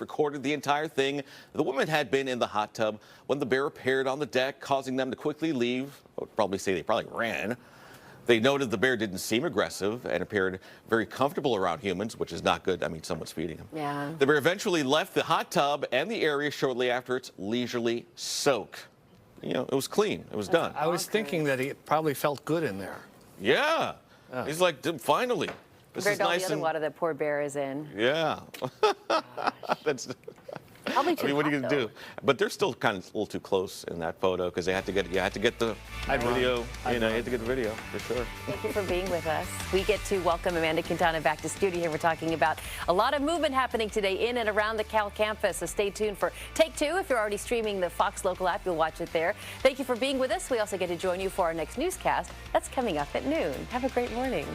recorded the entire thing. The woman had been in the hot tub when the bear appeared on the deck, causing them to quickly leave. I would probably say they probably ran. They noted the bear didn't seem aggressive and appeared very comfortable around humans, which is not good. I mean, someone's feeding him. Yeah. The bear eventually left the hot tub and the area shortly after its leisurely soak. You know, it was clean. It was done. I was thinking that he probably felt good in there. Yeah. He's like, finally. This Compared is to all nice the other water that poor bear is in. Yeah. That's. Probably too I mean, what are you hot, gonna do? though. But they're still kind of a little too close in that photo because they had to get. You had to get the video. You had to get the video for sure. Thank you for being with us. We get to welcome Amanda Quintana back to studio here. We're talking about a lot of movement happening today in and around the Cal campus. So stay tuned for Take Two. If you're already streaming the Fox local app, you'll watch it there. Thank you for being with us. We also get to join you for our next newscast. That's coming up at noon. Have a great morning.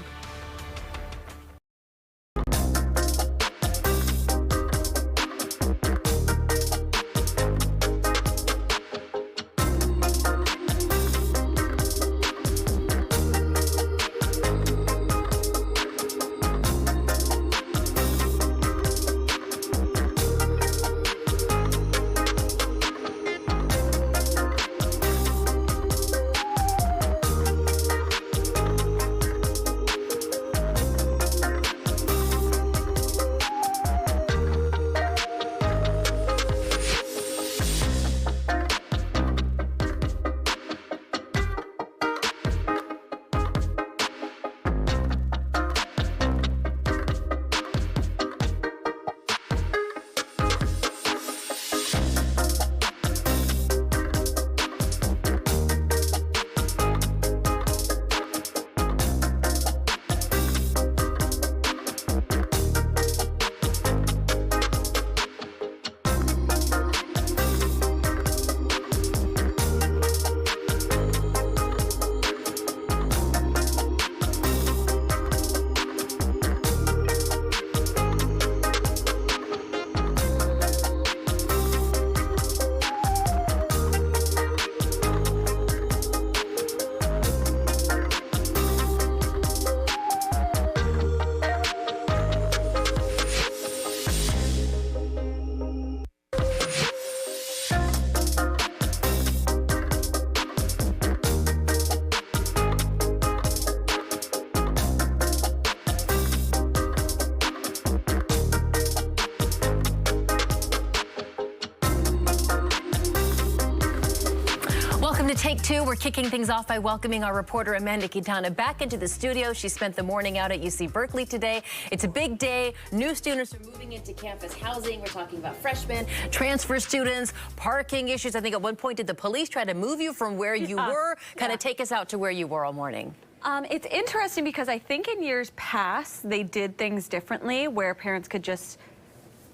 To Take Two, we're kicking things off by welcoming our reporter Amanda Quintana back into the studio. She spent the morning out at UC Berkeley today. It's a big day. New students are moving into campus housing. We're talking about freshmen, transfer students, parking issues. I think at one point, did the police try to move you from where you were? Kind of take us out to where you were all morning. It's interesting because I think in years past, they did things differently where parents could just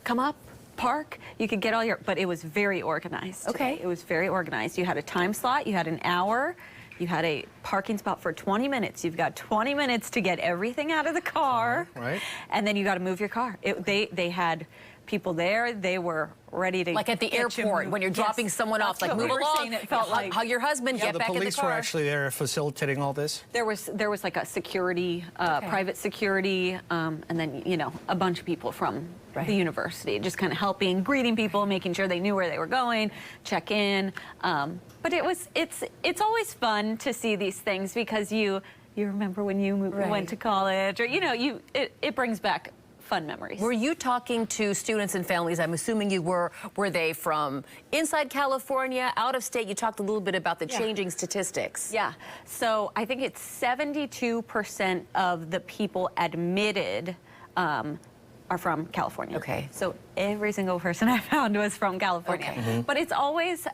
come up, park, you could get all your, but it was very organized. Okay. Today. It was very organized. You had a time slot, you had an hour, you had a parking spot for 20 minutes. You've got 20 minutes to get everything out of the car. Right. And then you got to move your car. They had people there. They were ready to like at the airport when you're dropping someone off, like move along. It felt like hug your husband, get back in the car. The police were actually there facilitating all this? There was like a security, private security, and then, you know, a bunch of people from the university, just kind of helping, greeting people, making sure they knew where they were going, check in. But it's always fun to see these things because you remember when you went to college, or, you know, it brings back fun memories. Were you talking to students and families? I'm assuming you were. Were they from inside California, out of state? You talked a little bit about the changing statistics. Yeah. So I think it's 72% of the people admitted are from California. Okay. So every single person I found was from California. Okay. But it's always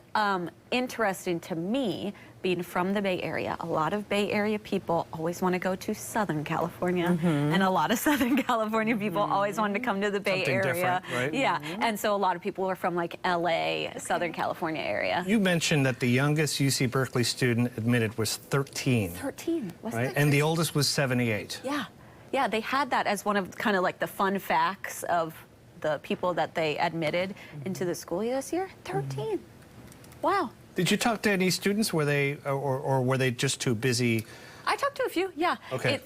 interesting to me, being from the Bay Area. A lot of Bay Area people always want to go to Southern California, and a lot of Southern California people always wanted to come to the Bay Something Area. different, right? Yeah, and so a lot of people were from like LA, Southern California area. You mentioned that the youngest UC Berkeley student admitted was 13. 13, wasn't Right? it? And the oldest was 78. Yeah. Yeah, they had that as one of kind of like the fun facts of the people that they admitted into the school year this year. 13. Wow. Did you talk to any students? Were they, or were they just too busy? I talked to a few, yeah. Okay.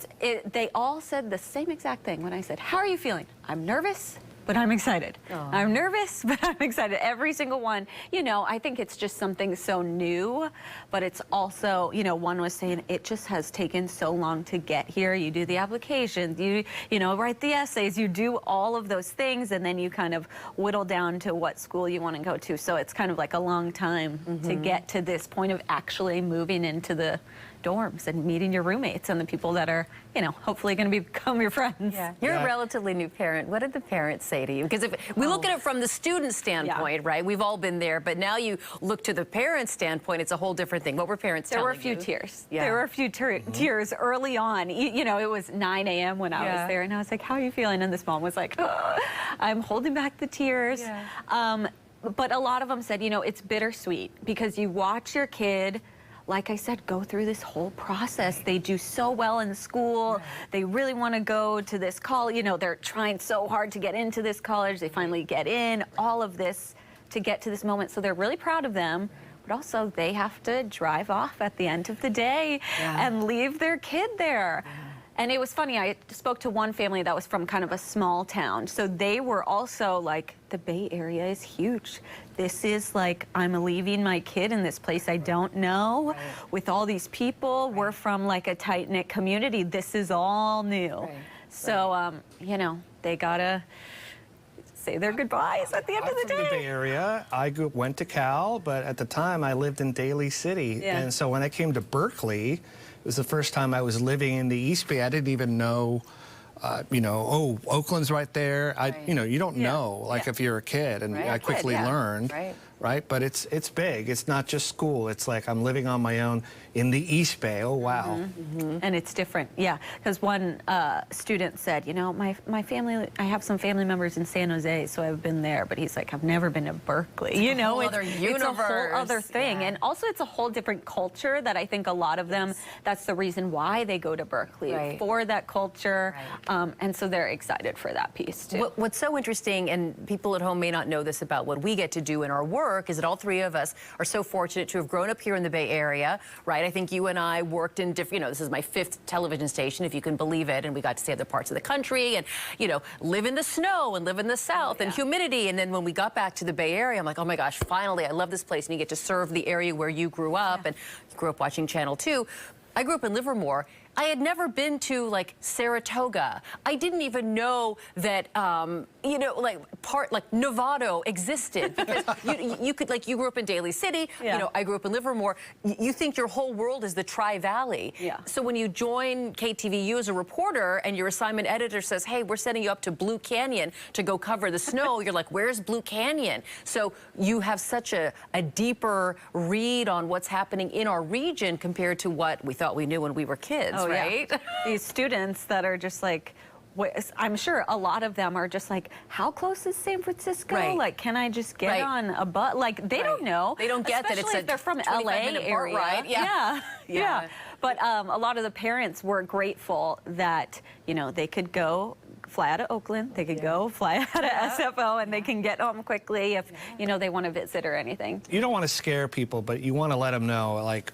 They all said the same exact thing when I said, how are you feeling? I'm nervous, but I'm excited. I'm nervous, but I'm excited. Every single one. You know, I think it's just something so new, but it's also, you know, one was saying it just has taken so long to get here. You do the applications, you know, write the essays, you do all of those things, and then you kind of whittle down to what school you want to go to. So it's kind of like a long time to get to this point of actually moving into the dorms and meeting your roommates and the people that are, you know, hopefully going to become your friends. Yeah. You're a relatively new parent. What did the parents say to you? Because if we look at it from the student standpoint, right? We've all been there, but now you look to the parent standpoint, it's a whole different thing. What were parents telling you? There were a few tears. Yeah. There were a few tears early on. You know, it was 9 a.m. when I was there, and I was like, how are you feeling? And this mom was like, I'm holding back the tears. But a lot of them said, you know, it's bittersweet because you watch your kid, like I said, go through this whole process. They do so well in school. They really want to go to this college. You know, they're trying so hard to get into this college. They finally get in, all of this to get to this moment. So they're really proud of them. But also they have to drive off at the end of the day and leave their kid there. And it was funny, I spoke to one family that was from kind of a small town. So they were also like, the Bay Area is huge. This is like, I'm leaving my kid in this place I don't know with all these people. We're from like a tight-knit community. This is all new. So, you know, they gotta say their goodbyes at the end of the day. I'm from the Bay Area. I went to Cal, but at the time I lived in Daly City. And so when I came to Berkeley, it was the first time I was living in the East Bay. I didn't even know, you know, oh, Oakland's right there. You know, you don't know, like if you're a kid, and I quickly learned, right? But it's big. It's not just school. It's like I'm living on my own in the East Bay. Oh, wow. And it's different, because one student said, you know, my family, I have some family members in San Jose, so I've been there, but he's like, I've never been to Berkeley. You know, it's a whole other thing. And also it's a whole different culture that I think a lot of them, that's the reason why they go to Berkeley, for that culture. And so they're excited for that piece too. What's so interesting, and people at home may not know this about what we get to do in our work, is that all three of us are so fortunate to have grown up here in the Bay Area, right? I think you and I worked in different, you know, this is my 5th television station, if you can believe it, and we got to see other parts of the country and, you know, live in the snow and live in the South and humidity. And then when we got back to the Bay Area, I'm like, oh my gosh, finally, I love this place. And you get to serve the area where you grew up and you grew up watching Channel 2. I grew up in Livermore. I had never been to like Saratoga. I didn't even know that, you know, like Novato existed, because you could, like, you grew up in Daly City, you know, I grew up in Livermore. You think your whole world is the Tri-Valley. So when you join KTVU as a reporter and your assignment editor says, hey, we're sending you up to Blue Canyon to go cover the snow, you're like, where's Blue Canyon? So you have such a deeper read on what's happening in our region compared to what we thought we knew when we were kids. Right? These students that are just like, I'm sure a lot of them are just like, how close is San Francisco? Like, can I just get on a bus? Like, they don't know. They don't get that it's if they're from LA area. Right? But a lot of the parents were grateful that, you know, they could go fly out of Oakland, they could go fly out of SFO, and they can get home quickly if, you know, they want to visit or anything. You don't want to scare people, but you want to let them know, like,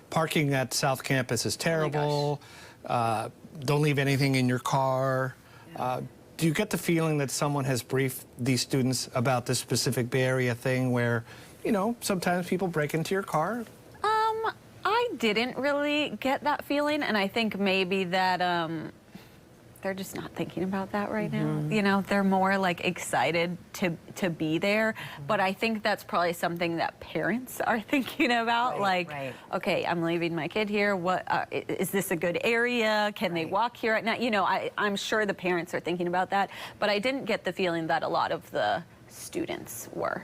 parking at South Campus is terrible. Don't leave anything in your car. Do you get the feeling that someone has briefed these students about this specific Bay Area thing where, you know, sometimes people break into your car? I didn't really get that feeling, and I think maybe that they're just not thinking about that right now. You know, they're more like excited to be there. But I think that's probably something that parents are thinking about. Okay, I'm leaving my kid here. What is this a good area? Can they walk here at night? You know, I'm sure the parents are thinking about that. But I didn't get the feeling that a lot of the students were.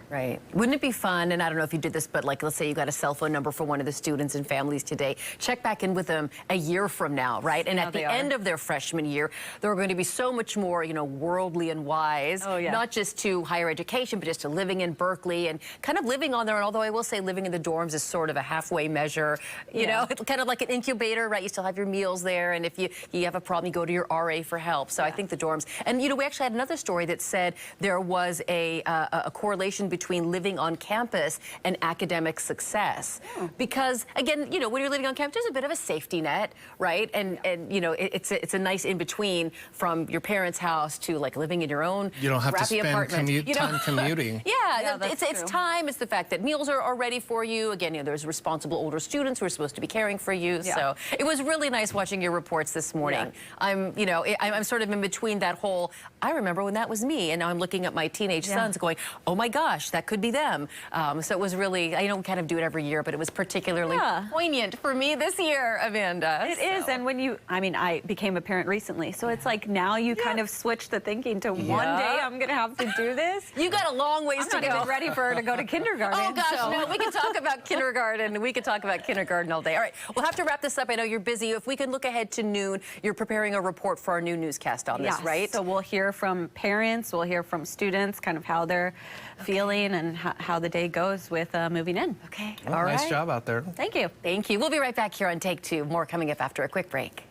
Wouldn't it be fun, and I don't know if you did this, but like, let's say you got a cell phone number for one of the students and families today, check back in with them a year from now, right? And at the end of their freshman year, they're going to be so much more, you know, worldly and wise, not just to higher education, but just to living in Berkeley and kind of living on their own. Although I will say living in the dorms is sort of a halfway measure, you know, it's kind of like an incubator, right? You still have your meals there, and if you have a problem, you go to your RA for help. So I think the dorms, and you know, we actually had another story that said there was a a correlation between living on campus and academic success. Because, again, you know, when you're living on campus, there's a bit of a safety net, right? And you know, it's a nice in-between from your parents' house to, like, living in your own You don't have to crappy spend apartment. time commuting. Yeah, that's it's true. time. It's the fact that meals are ready for you. Again, you know, there's responsible older students who are supposed to be caring for you. Yeah. So it was really nice watching your reports this morning. Yeah. I'm sort of in between that whole, I remember when that was me, and now I'm looking at my teenage sons going, oh my gosh, that could be them. So it was really, I don't kind of do it every year, but it was particularly poignant for me this year, Amanda. It is, and when you, I mean, I became a parent recently, so it's like now you kind of switch the thinking to one day I'm going to have to do this. You got a long ways I'm to not go. even ready for her to go to kindergarten. Oh gosh, so. no, we can talk about kindergarten. We could talk about kindergarten all day. All right, we'll have to wrap this up. I know you're busy. If we can look ahead to noon, you're preparing a report for our new newscast on this, right? So we'll hear from parents, we'll hear from students, kind of how they're feeling and how the day goes with moving in. Okay, Well, all right. nice job out there. Thank you. Thank you. We'll be right back here on Take Two. More coming up after a quick break.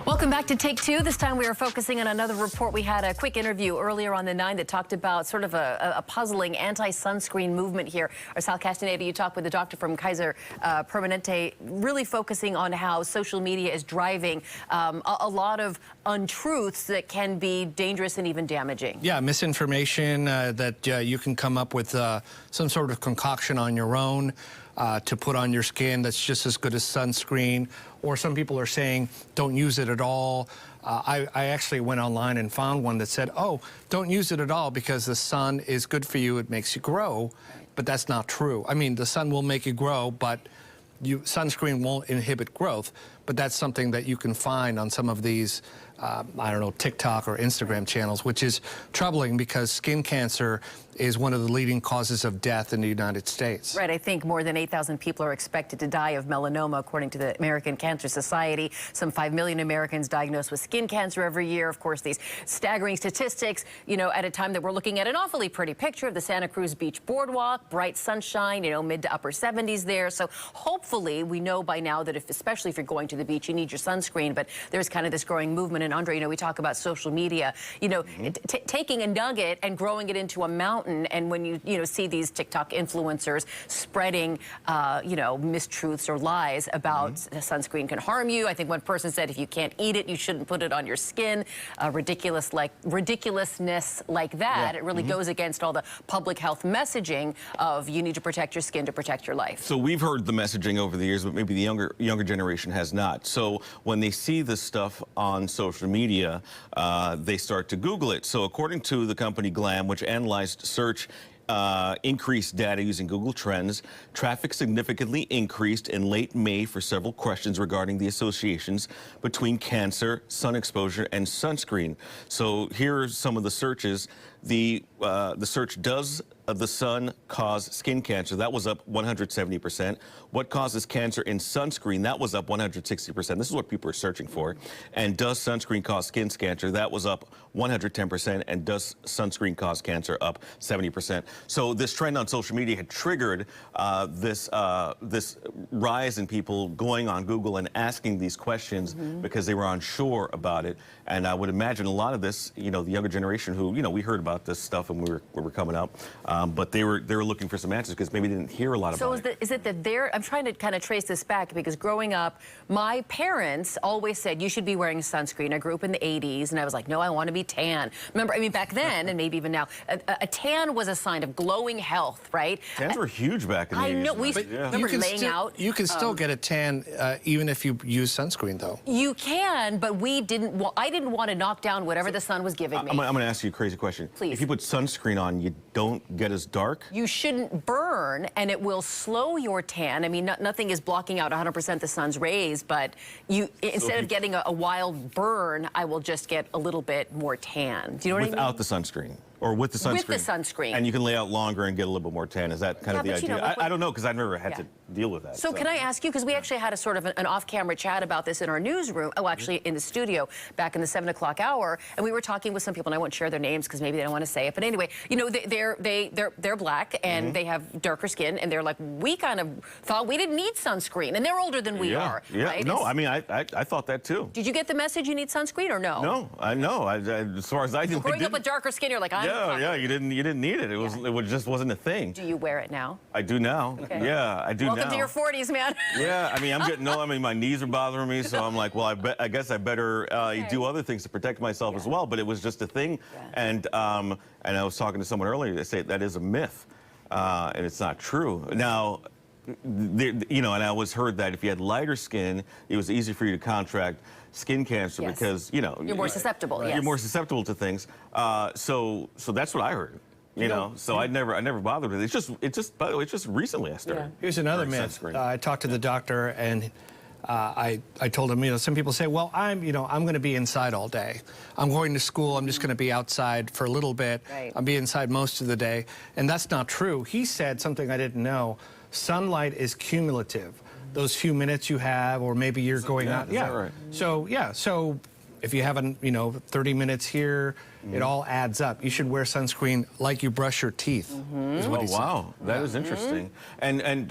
Welcome back to Take Two. This time we are focusing on another report. We had a quick interview earlier on the 9 that talked about sort of a puzzling anti-sunscreen movement here. Our Sal Castaneda, you talked with the doctor from Kaiser Permanente, really focusing on how social media is driving a lot of untruths that can be dangerous and even damaging. Yeah, misinformation that you can come up with some sort of concoction on your own to put on your skin that's just as good as sunscreen. Or some people are saying, don't use it at all. I actually went online and found one that said, oh, don't use it at all because the sun is good for you, it makes you grow. But that's not true. I mean, the sun will make you grow, but sunscreen won't inhibit growth. but that's something that you can find on some of these, I don't know, TikTok or Instagram channels, which is troubling because skin cancer is one of the leading causes of death in the United States. Right, I think more than 8,000 people are expected to die of melanoma, according to the American Cancer Society. Some 5 million Americans diagnosed with skin cancer every year. Of course, these staggering statistics, you know, at a time that we're looking at an awfully pretty picture of the Santa Cruz Beach Boardwalk, bright sunshine, you know, mid to upper 70s there. So hopefully we know by now that especially if you're going to the beach, you need your sunscreen. But there's kind of this growing movement. And Andre, you know, we talk about social media, you know, taking a nugget and growing it into a mountain. And when you see these TikTok influencers spreading, you know, mistruths or lies about sunscreen can harm you. I think one person said if you can't eat it, you shouldn't put it on your skin. Ridiculousness like that. It really goes against all the public health messaging of you need to protect your skin to protect your life. So we've heard the messaging over the years, but maybe the younger generation has not. So when they see this stuff on social media, they start to Google it. So according to the company Glam, which analyzed search increased data using Google Trends, traffic significantly increased in late May for several questions regarding the associations between cancer, sun exposure, and sunscreen. So here are some of the searches. The search, does the sun cause skin cancer? That was up 170%. What causes cancer in sunscreen? That was up 160%. This is what people are searching for. And does sunscreen cause skin cancer? That was up 110%. And does sunscreen cause cancer? Up 70%. So this trend on social media had triggered this rise in people going on Google and asking these questions because they were unsure about it. And I would imagine a lot of this, you know, the younger generation who, you know, we heard about this stuff when we were coming up, but they were looking for some answers because maybe they didn't hear a lot about it. So is it that I'm trying to kind of trace this back because growing up, my parents always said you should be wearing sunscreen. I grew up in the 80s and I was like, no, I want to be tan. Remember, I mean, back then and maybe even now, a tan was a sign of glowing health, right? Tans were huge back in the 80s. I know. We remember laying out. You can still get a tan even if you use sunscreen, though. You can, but I didn't want to knock down whatever the sun was giving me. I'm going to ask you a crazy question. Please. If you put sunscreen on, you don't get as dark? You shouldn't burn, and it will slow your tan. I mean, nothing is blocking out 100% the sun's rays, but instead of getting a wild burn, I will just get a little bit more tan. Do you know what I mean? Without the sunscreen? Or with the sunscreen? With the sunscreen. And you can lay out longer and get a little bit more tan. Is that kind of the idea? You know, I don't know, because I've never had to deal with that. So can I ask you, because we actually had a sort of an off-camera chat about this in our newsroom, actually in the studio back in the 7 o'clock hour, and we were talking with some people, and I won't share their names because maybe they don't want to say it, but anyway, you know, they're black and they have darker skin, and they're like, we kind of thought we didn't need sunscreen, and they're older than we are. Yeah, right? no, I mean, I thought that too. Did you get the message you need sunscreen or no? No, I know. As far as I knew, growing up with darker skin, you're like, you didn't need it. It just wasn't a thing. Do you wear it now? I do now. Okay. Yeah, I do now. Welcome to your 40s, man. Yeah, I mean, I'm getting old. I mean, my knees are bothering me, so I'm like, well, I guess I better do other things to protect myself as well. But it was just a thing, and I was talking to someone earlier. They say that is a myth, and it's not true. Now, you know, and I always heard that if you had lighter skin, it was easy for you to contract skin cancer because, you know, you're more susceptible. You're more susceptible to things. So that's what I heard. You know, so I never bothered with it. By the way, it's just recently I started. Here's another myth. I talked to the doctor and I told him, you know, some people say, well, I'm going to be inside all day. I'm going to school. I'm just going to be outside for a little bit. Right. I'll be inside most of the day. And that's not true. He said something I didn't know. Sunlight is cumulative. Those few minutes you have, or maybe you're going out. Is that right? So if you have 30 minutes here, it all adds up. You should wear sunscreen like you brush your teeth. Is what he said. Wow, that is interesting. And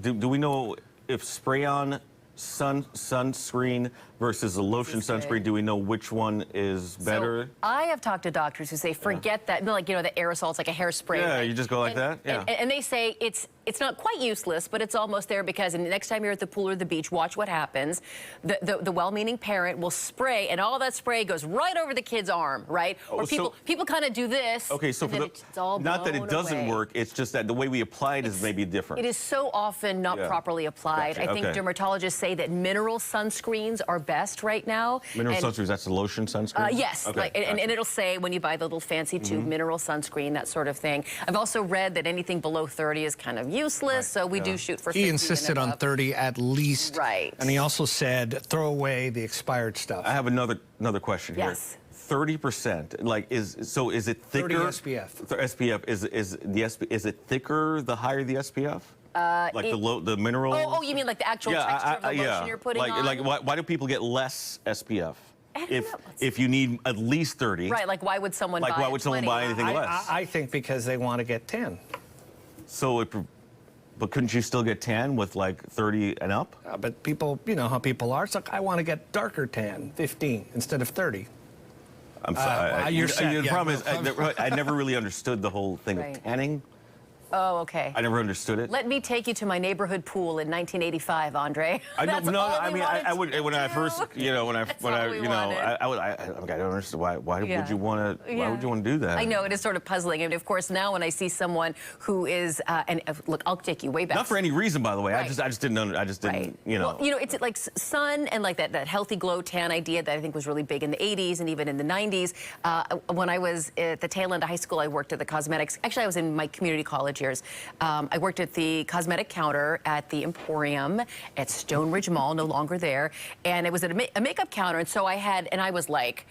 do we know if spray-on sunscreen versus a lotion sunscreen, do we know which one is better? So I have talked to doctors who say forget that, like, you know, the aerosols, like a hairspray. Yeah, right? you just go like that? Yeah. And they say it's not quite useless, but it's almost there because the next time you're at the pool or the beach, watch what happens. The well-meaning parent will spray, and all that spray goes right over the kid's arm, right? Or people kind of do this. Okay, so it's all not that it doesn't away. work, it's just that the way we apply it is maybe different. It is so often not properly applied. Gotcha. I think dermatologists say that mineral sunscreens are best right now. Mineral And- sunscreen, that's the lotion sunscreen? Yes, Okay, and gotcha. it'll say when you buy the little fancy tube, mineral sunscreen, that sort of thing. I've also read that anything below 30 is kind of useless, so we do shoot for 50 He and insisted on above. 30 at least. Right. And he also said, throw away the expired stuff. I have another question here. Yes. 30%, like, is it thicker? 30 SPF. SPF, is it thicker the higher the SPF? Like the mineral? Oh, you mean like the actual texture of the lotion you're putting on? Like why do people get less SPF? I don't know. If you need at least 30. Right, like why would someone buy why would someone 20? buy anything less? I think because they want to get 10. So but couldn't you still get tan with like 30 and up? But people, you know how people are. It's like, I want to get darker tan, 15 instead of 30. I'm sorry. you're set, the yeah, problem is no, I never really understood the whole thing Right. of tanning. Oh, okay. I never understood it. Let me take you to my neighborhood pool in 1985, Andre. That's all I we mean, wanted I would to when I do. first, you know, That's all we wanted. I don't understand why Yeah. would you want to why would you want to do that? I know, it is sort of puzzling. And of course, now when I see someone who is, look, I'll take you way back. Not for any reason, by the way. Right. I just didn't Right. you know. Well, you know, it's like sun and like that healthy glow tan idea that I think was really big in the 80s and even in the 90s. When I was at the tail end of high school, I worked at the cosmetics. Actually, I was in my community college years. I worked at the cosmetic counter at the Emporium at Stonebridge Mall, no longer there. And it was at a makeup counter. And so I was like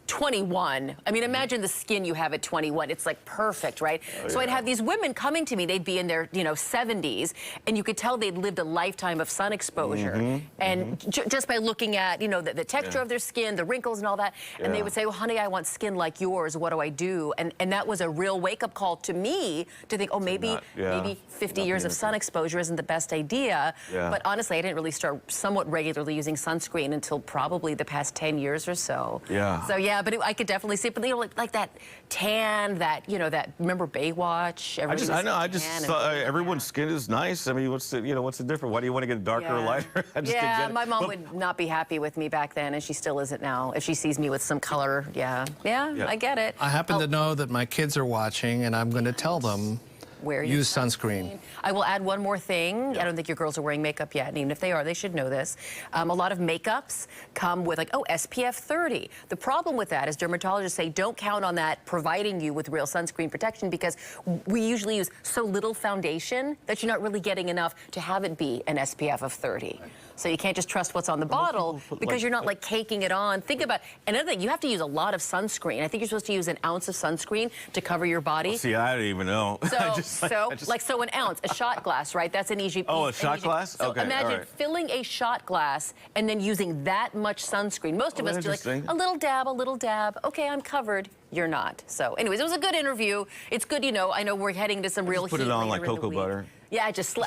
21. I mean, imagine the skin you have at 21. It's like perfect, right? So I'd have these women coming to me. They'd be in their, 70s, and you could tell they'd lived a lifetime of sun exposure. And just by looking at, the texture of their skin, the wrinkles and all that, and they would say, well, honey, I want skin like yours. What do I do? And that was a real wake-up call to me to think, oh, maybe 50 years of sun exposure isn't the best idea. Yeah. But honestly, I didn't really start somewhat regularly using sunscreen until probably the past 10 years or so. Yeah. So yeah, but I could definitely see it. But like that tan, remember Baywatch? I just thought everyone's skin is nice. I mean, what's the difference? Why do you want to get darker or lighter? I just didn't get it. My mom would not be happy with me back then, and she still isn't now. If she sees me with some color, yeah, I get it. I happen to know that my kids are watching, and I'm going to tell them, use sunscreen. I will add one more thing. I don't think your girls are wearing makeup yet, and even if they are, they should know this. A lot of makeups come with SPF 30. The problem with that is dermatologists say don't count on that providing you with real sunscreen protection because we usually use so little foundation that you're not really getting enough to have it be an SPF of 30. So you can't just trust what's on the bottle because you're not caking it on. Think about another thing. You have to use a lot of sunscreen. I think you're supposed to use an ounce of sunscreen to cover your body. Well, see, I don't even know. So an ounce, a shot glass, right? That's an easy. Oh, a shot glass? So Okay, imagine all right. filling a shot glass and then using that much sunscreen. Most of us do interesting. a little dab. Okay, I'm covered. You're not. So anyways, it was a good interview. It's good, I know we're heading to some real heat. Put it on later like in the cocoa week. butter. Yeah, just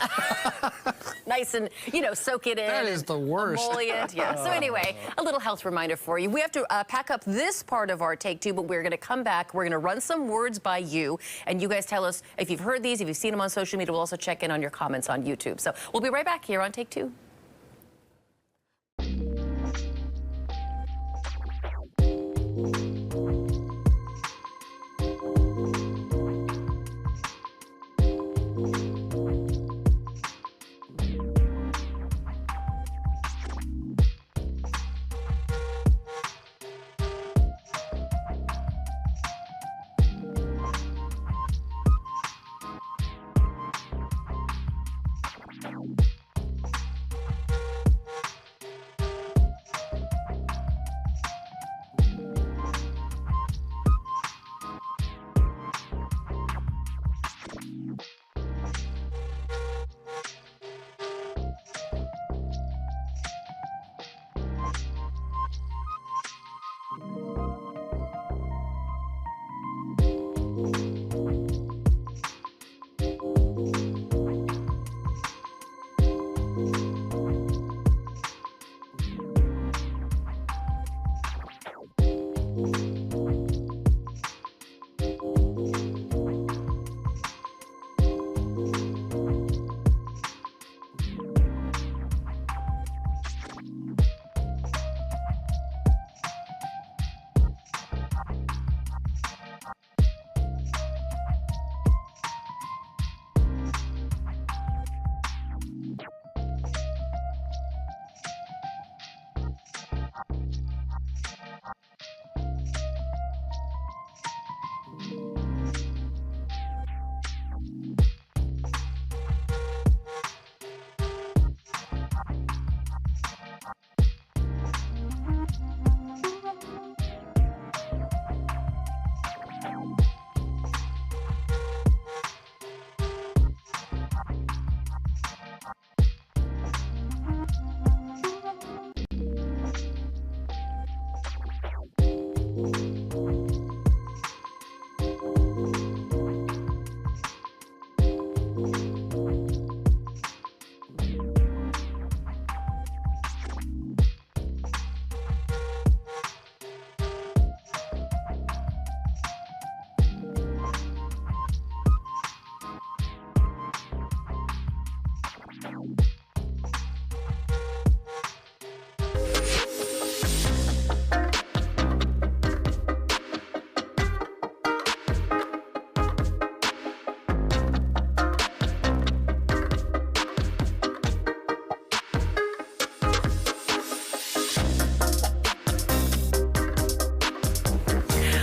nice and, soak it in. That is the worst. Emollient. Yeah. So anyway, a little health reminder for you. We have to pack up this part of our Take Two, but we're going to come back. We're going to run some words by you, and you guys tell us if you've heard these, if you've seen them on social media. We'll also check in on your comments on YouTube. So we'll be right back here on Take Two.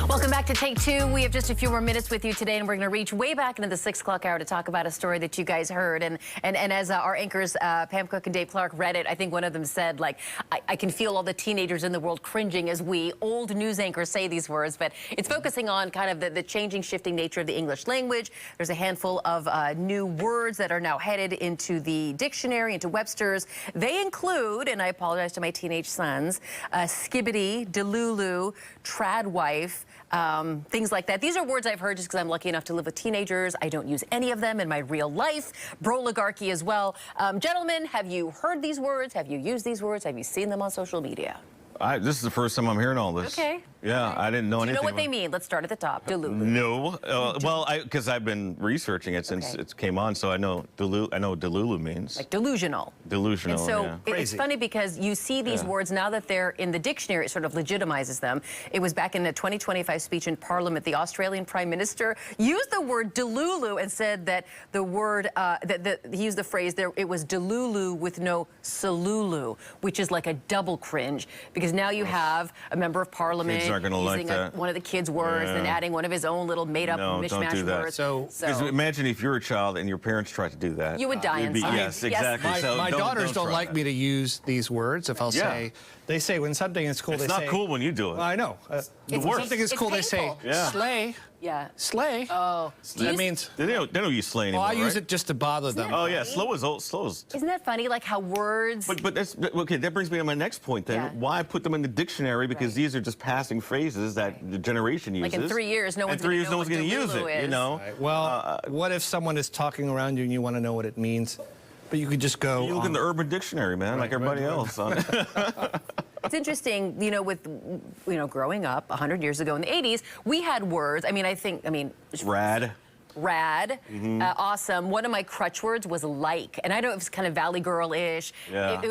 Welcome back to Take Two. We have just a few more minutes with you today, and we're going to reach way back into the 6 o'clock hour to talk about a story that you guys heard. And as our anchors, Pam Cook and Dave Clark, read it, I think one of them said, like, I can feel all the teenagers in the world cringing as we old news anchors say these words. But it's focusing on kind of the changing, shifting nature of the English language. There's a handful of new words that are now headed into the dictionary, into Webster's. They include, and I apologize to my teenage sons, skibbity, delulu, tradwife, things like that. These are words I've heard just because I'm lucky enough to live with teenagers. I don't use any of them in my real life. Broligarchy as well. Gentlemen, have you heard these words? Have you used these words? Have you seen them on social media? This is the first time I'm hearing all this. Okay. Yeah, I didn't know Do you anything. know what they mean? Let's start at the top. Delulu. No. Well, because I've been researching it since Okay. it came on, so I know I know what delulu means. Like delusional. Delusional. And so yeah. it's Crazy. funny because you see these Yeah. words now that they're in the dictionary, it sort of legitimizes them. It was back in the 2025 speech in Parliament, the Australian Prime Minister used the word delulu and said that the word, he used the phrase there, it was delulu with no salulu, which is like a double cringe because now you have a member of Parliament Kids aren't gonna like using that. one of the kids' words and Yeah. adding one of his own little made-up No, don't mishmash do that. words. So- Because imagine if you're a child and your parents tried to do that. You would die You'd be- inside. Yes, Yes. exactly. My, So my daughters don't try like that. me to use these words. If I'll Yeah. say, they say when something is cool, It's they not say. cool when you do it. Well, I know. It's when worse. something is It's cool, they say, painful. Yeah. slay, Yeah. slay. Oh. Do you That s- means, They don't use slay well, anymore, I use right? it just to bother them. Oh yeah, slow is old. Slow is. Isn't that funny? Like how words. But that's okay. That brings me to my next point. Then Yeah. why put them in the dictionary? Because Right. these are just passing phrases that the generation uses. Like in 3 years, no one's In 3 gonna years, know no one's what going to use delulu it. You is. know. Right. Well, what if someone is talking around you and you want to know what it means? But you could just go. You look in the Urban Dictionary, man, like Right, everybody right. else. It's interesting, you know, with, you know, growing up 100 years ago in the 80s, we had words. I mean, Rad. rad, awesome. One of my crutch words was like, and I don't know if it's kind of Valley Girl-ish. Yeah.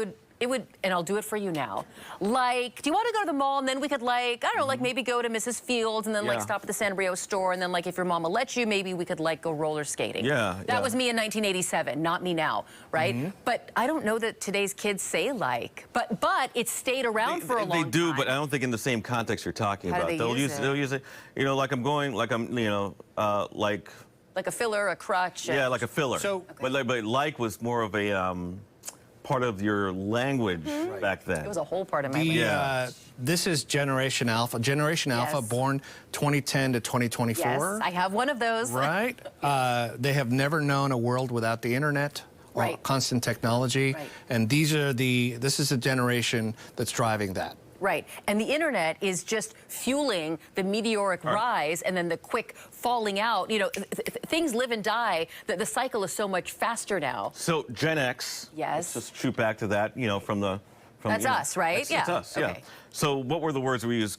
It would, and I'll do it for you now. Like, do you want to go to the mall? And then we could like, I don't know, like maybe go to Mrs. Fields and then like Yeah. stop at the Sanrio store. And then like if your mama lets you, maybe we could like go roller skating. Yeah, That yeah. was me in 1987, not me now, right? But I don't know that today's kids say like, but it's stayed around for a long time. They do, but I don't think in the same context you're talking How do about. they They'll use use it? they'll use it. You know, like I'm going, like I'm, you know, like Like a filler, a crutch. yeah, like a filler. So- but like was more of a part of your language back then. It was a whole part of my life. Yeah. This is Generation Alpha. Generation Alpha, Yes. born 2010 to 2024. Yes, I have one of those. Right? They have never known a world without the internet or Right. constant technology. Right. And this is a generation that's driving that. Right, and the internet is just fueling the meteoric rise and then the quick falling out. You know, things live and die. The cycle is so much faster now. So Gen X. Yes. Let's just shoot back to that. You know, from That's you know, us, right? It's Yeah. us. Yeah. Okay. So what were the words we used?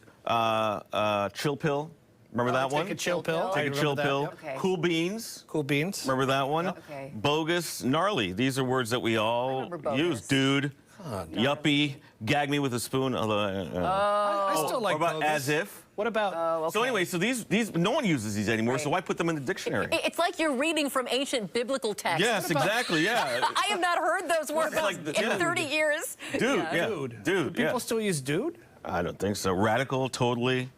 Chill pill. Remember that one? Take a chill pill. Take a Remember chill that? pill. Yep. Okay. Cool beans. Cool beans. Remember that one? Okay. Bogus, gnarly. These are words that we all remember bogus. use. Dude, yuppie, gag me with a spoon. Although, I still like or about bogus. as if. What about? So anyway, so these no one uses these anymore. So Right. why put them in the dictionary? It's like you're reading from ancient biblical texts. Yes, exactly. Yeah. I have not heard those words like in the- yeah. 30 years. Dude, yeah. Dude. Dude, Do people yeah. still use dude? I don't think so. Radical, totally,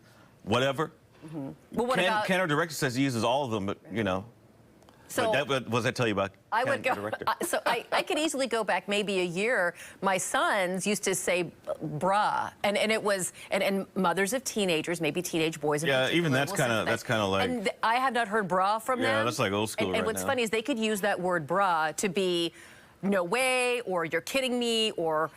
whatever. Well, what about? Ken, our director, says he uses all of them, but you know. So What does that tell you about I Ken, would go. the director? So I could easily go back maybe a year. My sons used to say "bruh," and it was and mothers of teenagers, maybe teenage boys. in Yeah, particular, even that's will say kinda- that. that's kinda like- And I have not heard "bruh" from Yeah, them. that's like old school And right what's now. funny is they could use that word "bruh" to be "no way" or "you're kidding me" or.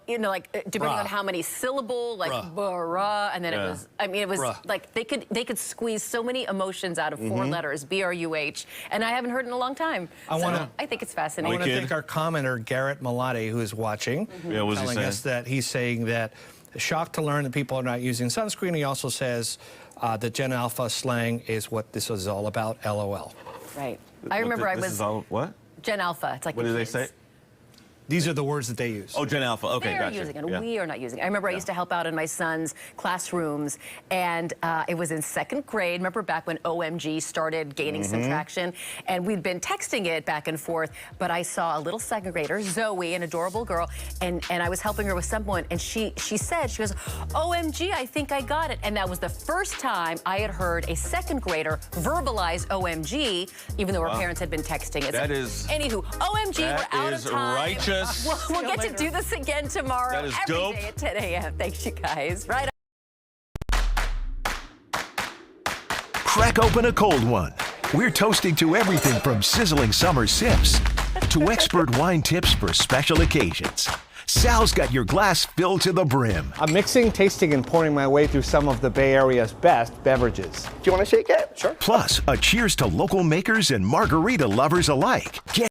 You know, like depending Bruh. on how many syllable, like Bruh. bruh, and then Yeah. it was. I mean, it was Bruh. like they could squeeze so many emotions out of Mm-hmm. 4 letters, BRUH, and I haven't heard in a long time. I wanna- So I think it's I fascinating. want to Wicked. thank our commenter, Garrett Malati, who is watching, Yeah, what was he telling saying? us that he's saying that shocked to learn that people are not using sunscreen. He also says that Gen Alpha slang is what this is all about, LOL. Right. I remember I This was is all, what? Gen Alpha. It's like What the did they kids. say? These are the words that they use. Oh, Gen Alpha. Okay, They're gotcha. using it. Yeah. We are not using it. I remember I used to help out in my son's classrooms, and it was in 2nd grade. Remember back when OMG started gaining some traction, and we'd been texting it back and forth, but I saw a little 2nd grader, Zoe, an adorable girl, and I was helping her with someone, and she said, she goes, OMG, I think I got it. And that was the first time I had heard a 2nd grader verbalize OMG, even though her parents had been texting it. That is... Anywho, OMG, that we're out of is time. righteous. We'll get to do this again tomorrow. That is every dope. day at 10 a.m. Thanks, you guys. Right. Crack open a cold one. We're toasting to everything from sizzling summer sips to expert wine tips for special occasions. Sal's got your glass filled to the brim. I'm mixing, tasting, and pouring my way through some of the Bay Area's best beverages. Do you want to shake it? Sure. Plus, a cheers to local makers and margarita lovers alike. Get